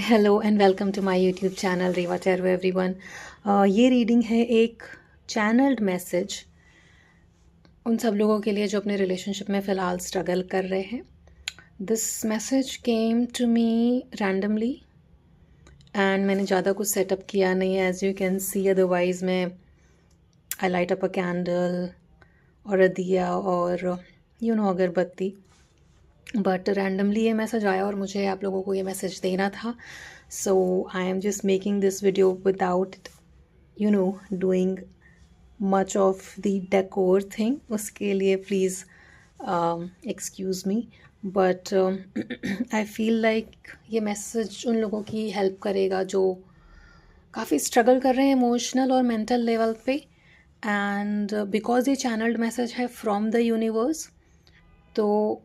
Hello and welcome to my YouTube channel Reva tarot everyone. ये reading है एक channelled message उन सब लोगों के लिए जो अपने रिलेशनशिप में फ़िलहाल स्ट्रगल कर रहे हैं। This message came to me randomly and मैंने ज़्यादा कुछ सेटअप किया नहीं है, as you can see. Otherwise मैं I light up a candle और अ दिया और अगरबत्ती, बट रैंडमली ये मैसेज आया और मुझे आप लोगों को ये मैसेज देना था। So I am just making this video without doing much of the decor thing. उसके लिए please excuse me, but I feel like ये मैसेज उन लोगों की हेल्प करेगा जो काफ़ी स्ट्रगल कर रहे हैं इमोशनल और मेंटल लेवल पे। एंड बिकॉज ये चैनल्ड मैसेज है फ्रॉम द यूनिवर्स, तो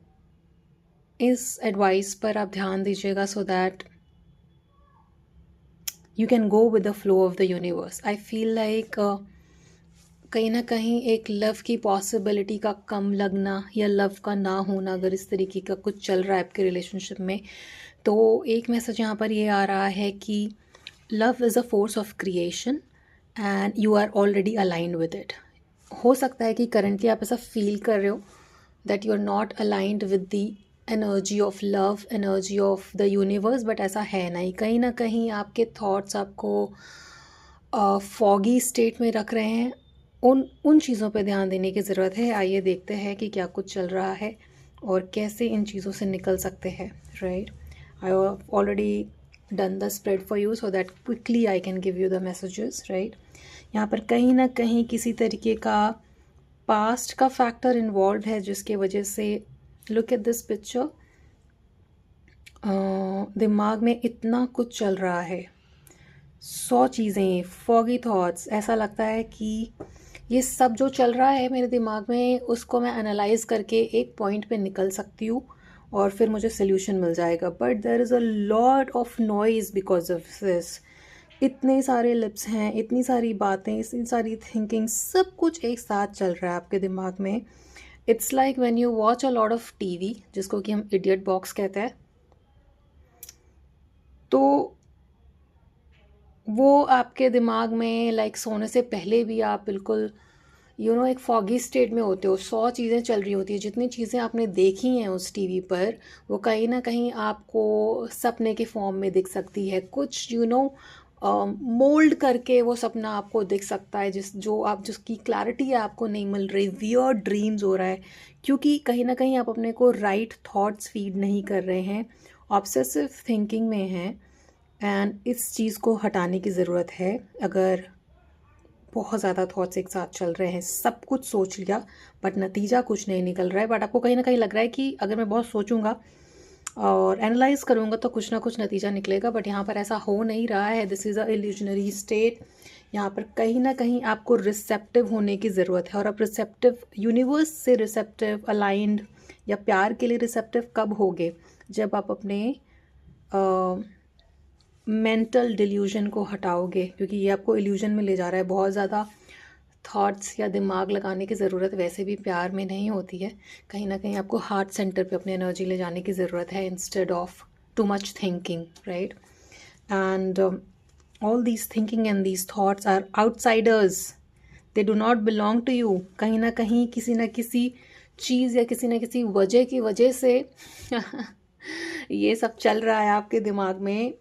इस एडवाइस पर आप ध्यान दीजिएगा so that you can go with the flow of the universe. I feel like कहीं ना कहीं एक लव की पॉसिबिलिटी का कम लगना या लव का ना होना, अगर इस तरीके का कुछ चल रहा है आपके रिलेशनशिप में, तो एक मैसेज यहाँ पर ये आ रहा है कि love is a force of creation and you are already aligned with it. हो सकता है कि करंटली आप ऐसा फील कर रहे हो that you are not aligned with the energy of love, energy of the universe, but ऐसा है नहीं। कहीं ना कहीं आपके थॉट्स आपको फॉगी स्टेट में रख रहे हैं। उन चीज़ों पे ध्यान देने की ज़रूरत है। आइए देखते हैं कि क्या कुछ चल रहा है और कैसे इन चीज़ों से निकल सकते हैं। Right, I already done the spread for you so that quickly I can give you the messages. Right, यहाँ पर कहीं ना कहीं किसी तरीके का पास्ट का फैक्टर इन्वॉल्व है जिसके वजह से, लुक एट दिस पिक्चर, दिमाग में इतना कुछ चल रहा है, 100 चीज़ें, फॉगी थॉट्स। ऐसा लगता है कि ये सब जो चल रहा है मेरे दिमाग में, उसको मैं एनालाइज करके एक पॉइंट पे निकल सकती हूँ और फिर मुझे सोल्यूशन मिल जाएगा। But there is a lot of noise because of this. इतने सारे लिप्स हैं, इतनी सारी बातें, इतनी सारी थिंकिंग, सब कुछ एक साथ चल रहा है आपके दिमाग में। It's like when you watch a lot of TV, जिसको कि हम इडियट बॉक्स कहते हैं, तो वो आपके दिमाग में लाइक सोने से पहले भी आप बिल्कुल एक फॉगी स्टेट में होते हो। 100 चीज़ें चल रही होती है, जितनी चीज़ें आपने देखी हैं उस टीवी पर, वो कहीं ना कहीं आपको सपने के फॉर्म में दिख सकती है। कुछ मोल्ड करके वो सपना आपको दिख सकता है, जिसकी क्लैरिटी आपको नहीं मिल रही। वियर्ड ड्रीम्स हो रहा है क्योंकि कहीं ना कहीं आप अपने को राइट थॉट्स फीड नहीं कर रहे हैं, ऑब्सेसिव थिंकिंग में हैं। एंड इस चीज़ को हटाने की ज़रूरत है। अगर बहुत ज़्यादा थॉट्स एक साथ चल रहे हैं, सब कुछ सोच लिया बट नतीजा कुछ नहीं निकल रहा है, बट आपको कहीं ना कहीं लग रहा है कि अगर मैं बहुत सोचूंगा और एनालाइज करूंगा तो कुछ ना कुछ नतीजा निकलेगा, बट यहाँ पर ऐसा हो नहीं रहा है। This is a illusionary state. यहाँ पर कहीं ना कहीं आपको रिसेप्टिव होने की ज़रूरत है। और आप रिसेप्टिव, यूनिवर्स से रिसेप्टिव, अलाइंड या प्यार के लिए रिसेप्टिव कब होगे? जब आप अपने मेंटल डिल्यूजन को हटाओगे, क्योंकि ये आपको इल्यूजन में ले जा रहा है। बहुत ज़्यादा थॉट्स या दिमाग लगाने की ज़रूरत वैसे भी प्यार में नहीं होती है। कहीं ना कहीं आपको हार्ट सेंटर पे अपनी एनर्जी ले जाने की ज़रूरत है, instead of too much thinking. Right, and all these thinking and these thoughts are outsiders, they do not belong to you. कहीं ना कहीं किसी ना किसी चीज़ या किसी ना किसी वजह की वजह से ये सब चल रहा है आपके दिमाग में,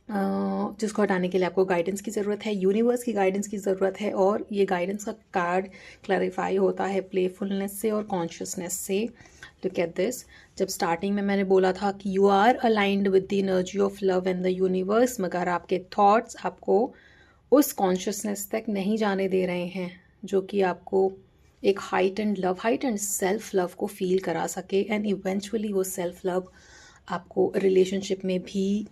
जिसको हटाने के लिए आपको गाइडेंस की ज़रूरत है, यूनिवर्स की गाइडेंस की ज़रूरत है। और ये गाइडेंस का कार्ड क्लैरिफाई होता है प्लेफुलनेस से और कॉन्शियसनेस से। लुक एट दिस, जब स्टार्टिंग में मैंने बोला था कि you are aligned with the energy of love and the universe, मगर आपके थॉट्स आपको उस कॉन्शियसनेस तक नहीं जाने दे रहे हैं जो कि आपको एक height and love, height and self love को फील करा सके। एंड इवेंचुअली वो सेल्फ लव आपको रिलेशनशिप में भी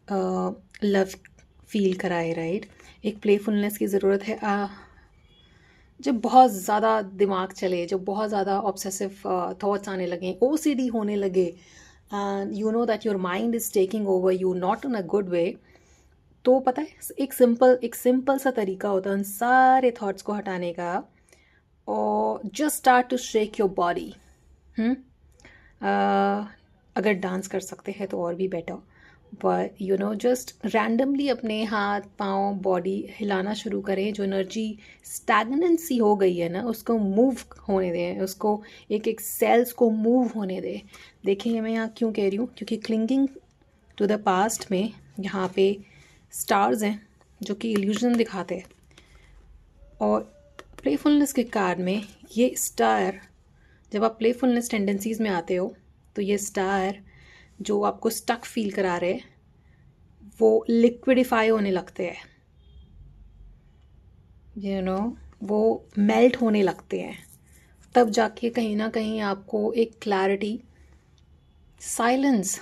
लव फील कराए। राइट, एक प्लेफुलनेस की ज़रूरत है। जब बहुत ज़्यादा दिमाग चले, जब बहुत ज़्यादा ऑब्सेसिव थॉट्स आने लगे, ओसीडी होने लगे, and you know that your mind is taking over you, not in a good way, तो पता है एक सिंपल सा तरीका होता है उन सारे थॉट्स को हटाने का। और just start to shake your body. अगर डांस कर सकते हैं तो और भी बेटर, पर जस्ट रैंडमली अपने हाथ पाँव बॉडी हिलाना शुरू करें। जो एनर्जी स्टैगनेंसी हो गई है ना, उसको मूव होने दें, उसको एक एक सेल्स को मूव होने दें। देखिए मैं यहाँ क्यों कह रही हूँ, क्योंकि क्लिंगिंग टू द पास्ट में यहाँ पे स्टार्स हैं जो कि इल्यूजन दिखाते हैं, और प्लेफुलनेस के कार्ड में ये स्टार, जब आप प्लेफुलनेस टेंडेंसीज में आते हो तो ये स्टार जो आपको स्टक फील करा रहे हैं वो लिक्विडिफाई होने लगते हैं, वो मेल्ट होने लगते हैं। तब जाके कहीं ना कहीं आपको एक क्लैरिटी, साइलेंस,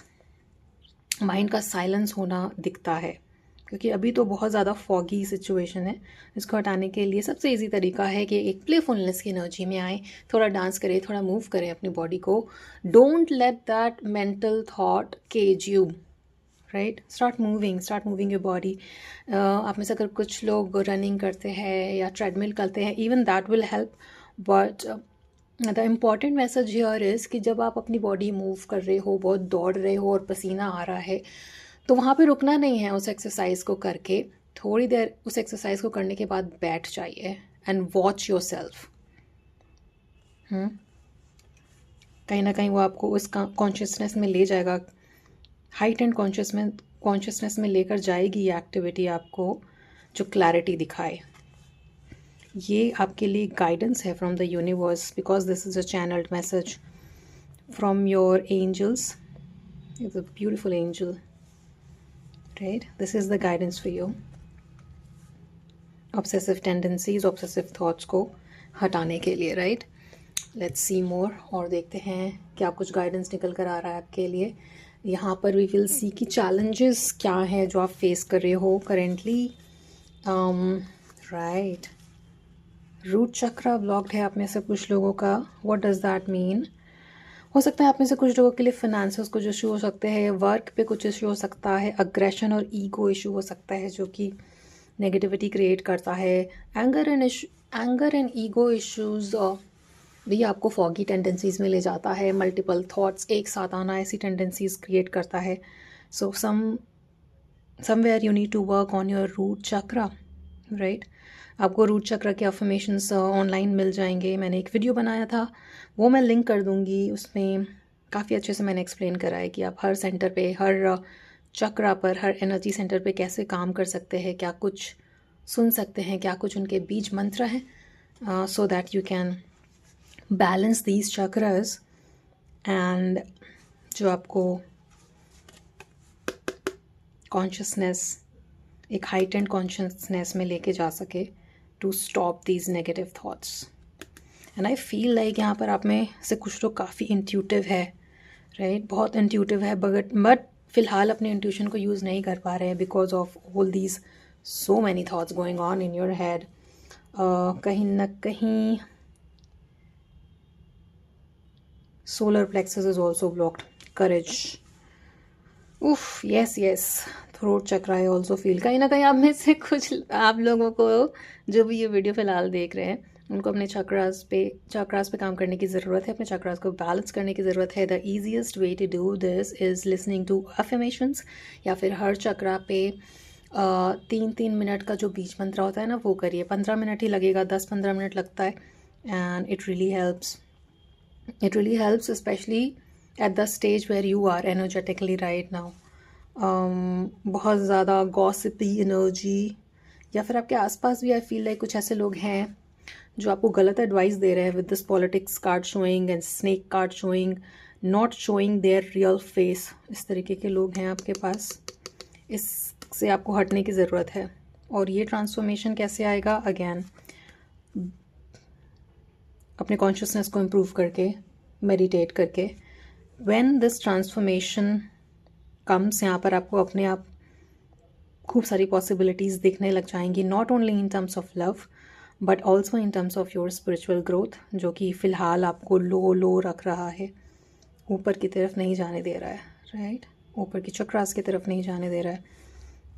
माइंड का साइलेंस होना दिखता है। क्योंकि अभी तो बहुत ज़्यादा फॉगी सिचुएशन है। इसको हटाने के लिए सबसे इजी तरीका है कि एक प्लेफुलनेस की एनर्जी में आए, थोड़ा डांस करें, थोड़ा मूव करें अपनी बॉडी को। Don't let that mental thought cage you, right? Start moving your body. आप में से अगर कुछ लोग रनिंग करते हैं या ट्रेडमिल करते हैं, even that will help. But the important message here is कि जब आप अपनी बॉडी मूव कर रहे हो, बहुत दौड़ रहे हो और पसीना आ रहा है, तो वहाँ पे रुकना नहीं है। उस एक्सरसाइज को करके थोड़ी देर, उस एक्सरसाइज को करने के बाद बैठ जाइए एंड वॉच योर सेल्फ। कहीं ना कहीं वो आपको उस कॉन्शियसनेस में ले जाएगा, हाइट एंड कॉन्शियसनेस में लेकर जाएगी ये एक्टिविटी आपको, जो क्लैरिटी दिखाए। ये आपके लिए गाइडेंस है from the universe, because this is a channelled message from your angels. It's a beautiful angel, right? This is the guidance for you. Obsessive tendencies, obsessive thoughts को हटाने के लिए, right? Let's see more. और देखते हैं क्या कुछ guidance निकल कर आ रहा है आपके लिए। यहाँ पर we will see कि challenges क्या हैं जो आप फेस कर रहे हो करेंटली। right, रूट चक्रा ब्लॉक्ड है आप में से कुछ लोगों का। What does that mean? हो सकता है आप में से कुछ लोगों के लिए फाइनेंसेस कुछ इशू हो सकते हैं, वर्क पे कुछ इशू हो सकता है, अग्रेशन और ईगो इशू हो सकता है जो कि नेगेटिविटी क्रिएट करता है। एंगर एंड ईगो इश्यूज़ भी आपको फॉगी टेंडेंसीज़ में ले जाता है। मल्टीपल थॉट्स एक साथ आना ऐसी टेंडेंसीज़ क्रिएट करता है। So somewhere you need to work on your root chakra, right? आपको रूट चक्र के अफर्मेशंस ऑनलाइन मिल जाएंगे। मैंने एक वीडियो बनाया था, वो मैं लिंक कर दूंगी। उसमें काफ़ी अच्छे से मैंने एक्सप्लेन करा है कि आप हर सेंटर पे, हर चक्रा पर, हर एनर्जी सेंटर पे कैसे काम कर सकते हैं, क्या कुछ सुन सकते हैं, क्या कुछ उनके बीज मंत्र हैं, so that you can balance these chakras and जो आपको कॉन्शियसनेस, एक हाइटेंड कॉन्शियसनेस में लेके जा सके to stop these negative thoughts. And I feel like यहाँ पर आप में से कुछ लोग काफ़ी इंट्यूटिव है, राइट? बहुत इंट्यूटिव है, बट फ़िलहाल अपने इंट्यूशन को यूज़ नहीं कर पा रहे हैं because of all these so many thoughts going on in your head. कहीं ना कहीं solar plexus is also blocked. Courage, उफ, यस, थ्रोट चक्र आई ऑल्सो फील। कहीं ना कहीं आप में से कुछ आप लोगों को जो भी ये वीडियो फ़िलहाल देख रहे हैं, उनको अपने चक्रास पे काम करने की ज़रूरत है, अपने चक्रास को बैलेंस करने की ज़रूरत है। The easiest way to do this is listening to affirmations, या फिर हर चक्रा पे 3-3 मिनट का जो बीज मंत्र होता है ना, वो करिए। 15 मिनट ही लगेगा, 10-15 मिनट लगता है, and it really helps specially at the stage where you are energetically right now. बहुत ज़्यादा गॉसिपी एनर्जी, या फिर आपके आसपास भी आई फील लाइक कुछ ऐसे लोग हैं जो आपको गलत एडवाइस दे रहे हैं, with this politics card showing and snake card showing, not showing there real face. इस तरीके के लोग हैं आपके पास, इससे आपको हटने की ज़रूरत है। और ये ट्रांसफॉर्मेशन कैसे आएगा? अगेन अपने कॉन्शियसनेस को इम्प्रूव करके, मेडिटेट करके। व्हेन दिस ट्रांसफॉर्मेशन कम्स, यहाँ पर आपको अपने आप खूब सारी पॉसिबिलिटीज़ दिखने लग जाएंगी, not only in terms of love but also in terms of your spiritual growth, जो कि फ़िलहाल आपको लो रख रहा है, ऊपर की तरफ नहीं जाने दे रहा है, राइट? ऊपर की चक्रास की तरफ नहीं जाने दे रहा है।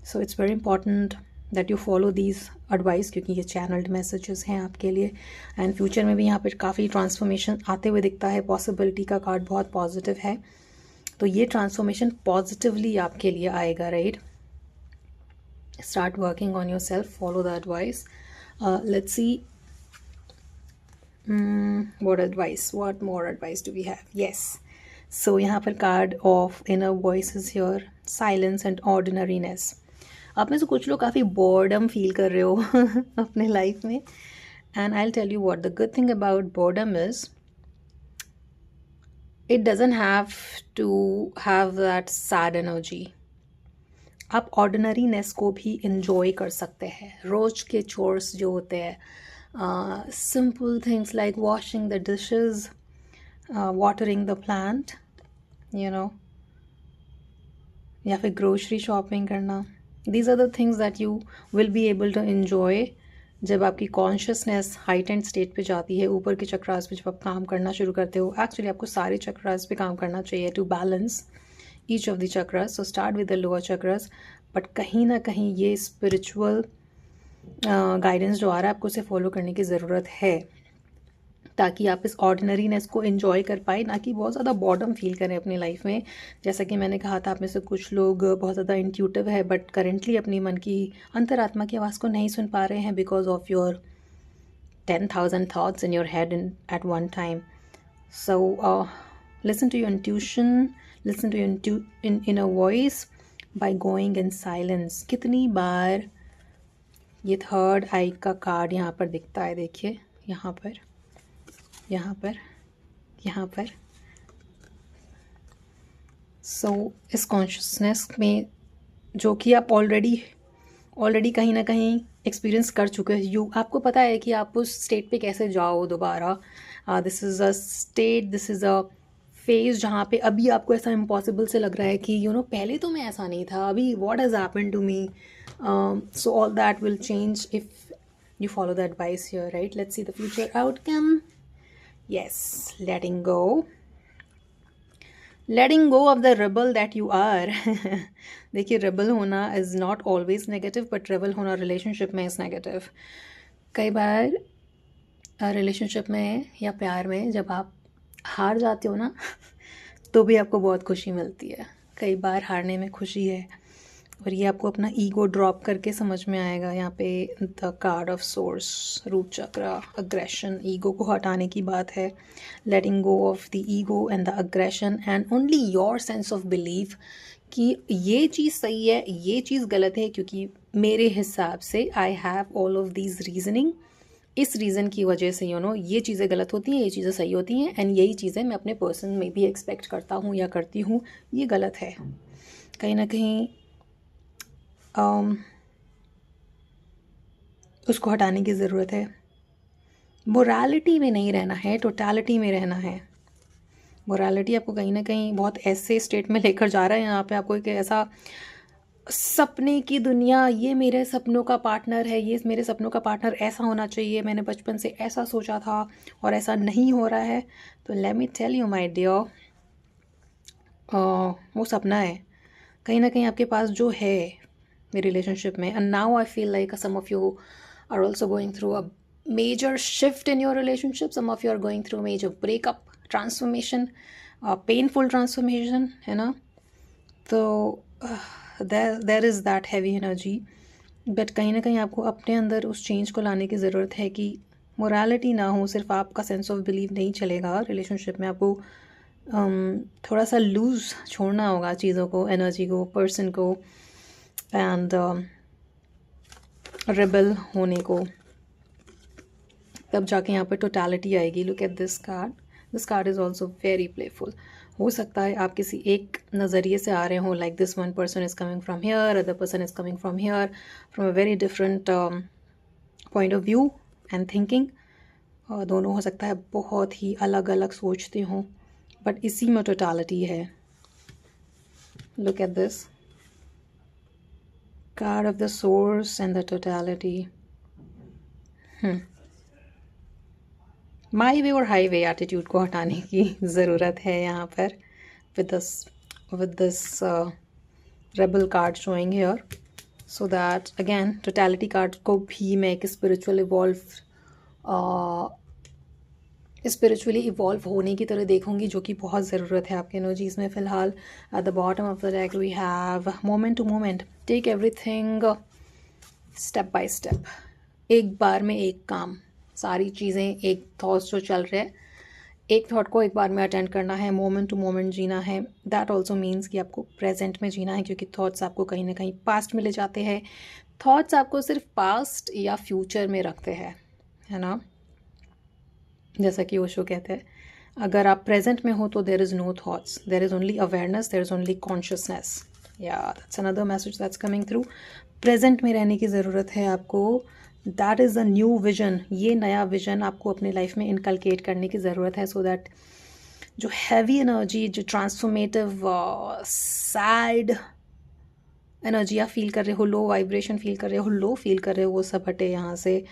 So it's very important that you follow these advice, क्योंकि ये चैनल्ड मैसेजेस हैं आपके लिए। एंड फ्यूचर में भी यहाँ पर काफ़ी ट्रांसफॉर्मेशन आते हुए दिखता है। पॉसिबिलिटी का कार्ड बहुत पॉजिटिव है। तो ये ट्रांसफॉर्मेशन पॉजिटिवली आपके लिए आएगा, right? Start working on your self, follow the advice. Let's see what more advice do we have? Yes, so यहाँ पर card of inner voice is here, silence and ordinariness. आप में से कुछ लोग काफ़ी बोर्डम फील कर रहे हो अपने लाइफ में, and I will tell you what the good thing about boredom is, it doesn't have to have that sad energy. आप ऑर्डिनरीनेस को भी इंजॉय कर सकते हैं. रोज के चोर्स जो होते हैं, simple things like washing the dishes, watering the plant, you know, या फिर grocery shopping करना. These are the things that you will be able to enjoy जब आपकी consciousness heightened state पे जाती है, ऊपर के चक्रास पे जब आप काम करना शुरू करते हो. Actually आपको सारे चक्रास पे काम करना चाहिए to balance each of the chakras. So start with the lower chakras, but कहीं ना कहीं ये spiritual गाइडेंस जो आ रहा है आपको उसे फॉलो करने की ज़रूरत है, ताकि आप इस ऑर्डिनरीनेस को एंजॉय कर पाए, ना कि बहुत ज़्यादा बॉर्डम फील करें अपनी लाइफ में. जैसा कि मैंने कहा था, आप में से कुछ लोग बहुत ज़्यादा इंट्यूटिव है बट करेंटली अपनी मन की अंतरात्मा की आवाज़ को नहीं सुन पा रहे हैं because of your 10,000 thoughts in your head at one time. So listen to your intuition, listen to your inner voice by going in silence. कितनी बार ये थर्ड आई का कार्ड यहाँ पर दिखता है, देखिए, यहाँ पर, यहाँ पर, यहाँ पर. सो इस कॉन्शियसनेस में जो कि आप ऑलरेडी कहीं ना कहीं एक्सपीरियंस कर चुके हैं, आपको पता है कि आप उस स्टेट पे कैसे जाओ दोबारा. This is a state, this is a phase जहाँ पे अभी आपको ऐसा इम्पॉसिबल से लग रहा है कि पहले तो मैं ऐसा नहीं था, अभी what has happened to me. So all that will change if you follow the advice here, right? Let's see the future outcome. Yes, letting go of the rebel that you are. देखिए, rebel होना is not always negative, but rebel होना relationship में is negative. कई बार relationship में या प्यार में जब आप हार जाते हो ना तो भी आपको बहुत खुशी मिलती है. कई बार हारने में खुशी है, और ये आपको अपना ईगो ड्रॉप करके समझ में आएगा. यहाँ पे the card of source, root chakra, aggression, ego को हटाने की बात है. Letting go of the ego and the aggression and only your sense of belief कि ये चीज़ सही है, ये चीज़ गलत है, क्योंकि मेरे हिसाब से I have all of these reasoning. इस रीज़न की वजह से ये चीज़ें गलत होती हैं, ये चीज़ें सही होती हैं, एंड यही चीज़ें मैं अपने पर्सन में भी एक्सपेक्ट करता हूँ या करती हूँ, ये गलत है. कहीं ना कहीं उसको हटाने की ज़रूरत है. मोरालिटी में नहीं रहना है, टोटलिटी में रहना है. मोरालिटी आपको कहीं ना कहीं बहुत ऐसे स्टेट में लेकर जा रहा है, यहाँ पे आपको एक ऐसा सपने की दुनिया, ये मेरे सपनों का पार्टनर है, ये मेरे सपनों का पार्टनर ऐसा होना चाहिए, मैंने बचपन से ऐसा सोचा था और ऐसा नहीं हो रहा है. तो let me tell you my dear, वो सपना है कहीं ना कहीं आपके पास जो है मेरे रिलेशनशिप में. And now I feel like some of you are also going through a major shift in your relationship. Some of you are going through major breakup, transformation, painful transformation, है ना. तो there is that heavy energy, but कहीं ना कहीं आपको अपने अंदर उस चेंज को लाने की ज़रूरत है कि मोरालिटी ना हो, सिर्फ आपका सेंस ऑफ बिलीव नहीं चलेगा रिलेशनशिप में. आपको थोड़ा सा लूज़ छोड़ना होगा चीज़ों को, एनर्जी को, पर्सन को, एंड रेबल होने को. तब जाके यहाँ पर टोटलिटी आएगी. Look at this card. This card is also very playful. हो सकता है आप किसी एक नज़रिए से आ रहे हो, like this one person is coming from here, other person is coming from here, from a very different point of view and thinking. दोनों हो सकता है बहुत ही अलग अलग सोचते हों, बट इसी में टोटलिटी है. Look at this card of the source and the totality. My way और हाईवे एटीट्यूड को हटाने की ज़रूरत है यहाँ पर with this rebel card showing here, so that again totality card को भी मैं एक spiritual evolve स्पिरिचुअली इवॉल्व होने की तरह देखूंगी, जो कि बहुत ज़रूरत है आपके एनर्जीज़ में फ़िलहाल। At the bottom of the deck we have moment to moment, take everything step by step, एक बार में एक काम, सारी चीज़ें एक थॉट्स जो चल रहे हैं, एक थॉट को एक बार में अटेंड करना है, मोमेंट टू मोमेंट जीना है। दैट ऑल्सो मीन्स कि आपको प्रेजेंट में जीना है, क्योंकि थॉट्स आपको कहीं ना कहीं पास्ट में ले जाते हैं। थॉट्स आपको सिर्फ पास्ट या फ्यूचर में रखते हैं, है ना। जैसा कि ओशो कहते हैं, अगर आप प्रेजेंट में हो तो there is no thoughts, there is only awareness, there is only consciousness. या that's another message that's coming through. Present में रहने की ज़रूरत है आपको। That is a new vision, ये नया विजन आपको अपने लाइफ में इनकलकेट करने की ज़रूरत है, सो दैट जो हैवी एनर्जी, जो ट्रांसफॉर्मेटिव सैड एनर्जी आप फील कर रहे हो, लो वाइब्रेशन फील कर रहे हो, लो फील कर रहे हो, वो सब हटे यहाँ से।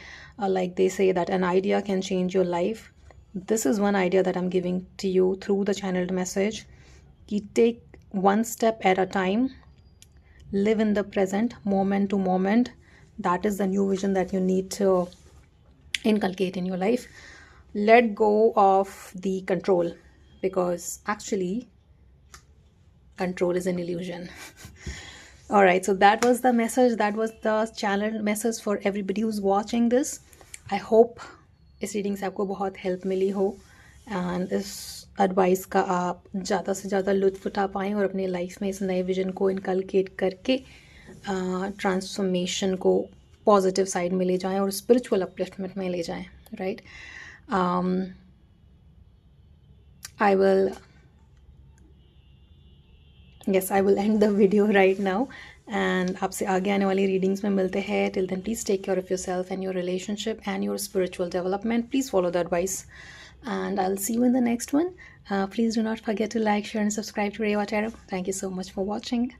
Like they say that an idea can change your life. This is one idea that I am giving to you through the channelled message, कि take one step at a time, live in the present, moment to moment. That is the new vision that you need to inculcate in your life. Let go of the control, because actually control is an illusion. All right, so that was the message, that was the channel message for everybody who's watching this. I hope इस reading से आपको बहुत help मिली हो, and इस advice का आप ज़्यादा से ज़्यादा लुत्फ़ उठा पाएँ और अपने लाइफ में इस नए विजन को इनकलकेट करके ट्रांसफॉर्मेशन को पॉजिटिव साइड में ले जाएं और स्पिरिचुअल अपलिफ्टमेंट में ले जाएं, right. I will end the video right now, and आपसे आगे आने वाली रीडिंग्स में मिलते हैं। Till then please take care of yourself and your relationship and your spiritual development. Please follow the advice, and I'll see you in the next one. Please do not forget to like, share and subscribe to Rewa Tarot. Thank you so much for watching.